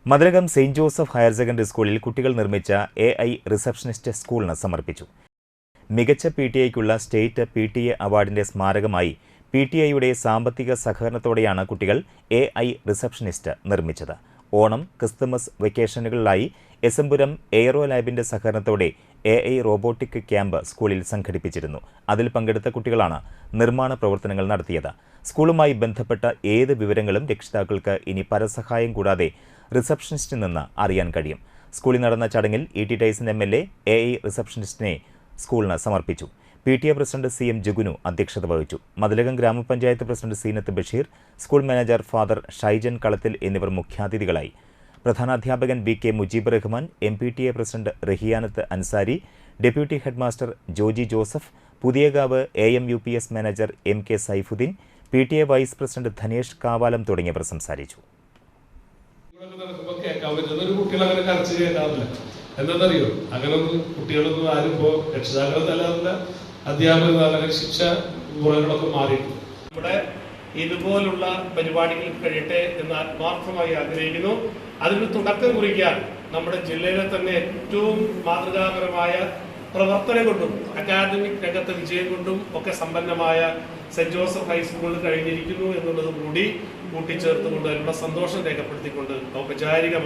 Mathilakam Saint Joseph higher secondary സ്കൂളിൽ കുട്ടികൾ നിർമ്മിച്ച AI റിസപ്ഷനിസ്റ്റ് സ്കൂളിന് സമർപ്പിച്ചു. മികച്ച PTAയ്ക്കുള്ള സ്റ്റേറ്റ് PTA അവാർഡിന്റെ സ്മാരകമായി PTAയുടെ സാമ്പത്തിക സഹകരണത്തോടെയാണ് കുട്ടികൾ AI റിസപ്ഷനിസ്റ്റ് നിർമ്മിച്ചത്. ഓണം, ക്രിസ്തുമസ് വെക്കേഷനുകളിലായി എസംപുരം എയ്റോ ലാബിന്റെ സഹകരണത്തോടെ AI റോബോട്ടിക് ക്യാമ്പ് സ്കൂളിൽ സംഘടിപ്പിച്ചിരുന്നു. അതിൽ പങ്കെടുത്ത കുട്ടികളാണ് നിർമ്മാണ പ്രവർത്തനങ്ങൾ നടത്തിയത്. സ്കൂളുമായി ബന്ധപ്പെട്ട ഏത് വിവരങ്ങളും രക്ഷിതാക്കൾക്ക് ഇനി പരസഹായം കൂടാതെ റിസപ്ഷനിസ്റ്റിൽ നിന്ന് അറിയാൻ കഴിയും. സ്കൂളിൽ നടന്ന ചടങ്ങിൽ E.T. ടൈസൺ MLA AI റിസപ്ഷനിസ്റ്റിനെ സ്കൂളിന് സമർപ്പിച്ചു. PTA പ്രസിഡന്റ് CM ജുഗുനു അധ്യക്ഷത വഹിച്ചു. മതിലകം ഗ്രാമപഞ്ചായത്ത് president Seenath Basheer, school manager father Shaijan Kalathil എന്നിവർ മുഖ്യാതിഥികളായി. പ്രധാനാധ്യാപകൻ BK Mujeeb Rahman, MPTA president Rahiyanath Ansari, deputy headmaster Joji Joseph, Puthiyakavu AMUPS manager MK Saifuddeen, PTA vice president Dhanesh Kavalam തുടങ്ങിയവർ സംസാരിച്ചു. എന്താണെന്നറിയോ, അങ്ങനൊന്നും കുട്ടികളൊന്നും ആരും ഇപ്പോൾ രക്ഷിതാക്കൾ തല്ലാറില്ല, അധ്യാപകർ ശിക്ഷ മുറകളൊക്കെ മാറിയിട്ടുണ്ട്. ഇവിടെ ഇതുപോലുള്ള പരിപാടികൾ കഴിയട്ടെ എന്ന് ആത്മാർത്ഥമായി ആഗ്രഹിക്കുന്നു. അതിന് തുടക്കം കുറിക്കാൻ നമ്മുടെ ജില്ലയിലെ തന്നെ ഏറ്റവും മാതൃകാപരമായ പ്രവർത്തനം കൊണ്ടും അക്കാദമിക് രംഗത്തെ വിജയം കൊണ്ടും ഒക്കെ സമ്പന്നമായ സെന്റ് ജോസഫ് ഹൈസ്കൂളിൽ കഴിഞ്ഞിരിക്കുന്നു എന്നുള്ളത് കൂടി കൂട്ടിച്ചേർത്തുകൊണ്ട് അതിനുള്ള സന്തോഷം രേഖപ്പെടുത്തിക്കൊണ്ട് ഔപചാരികമായി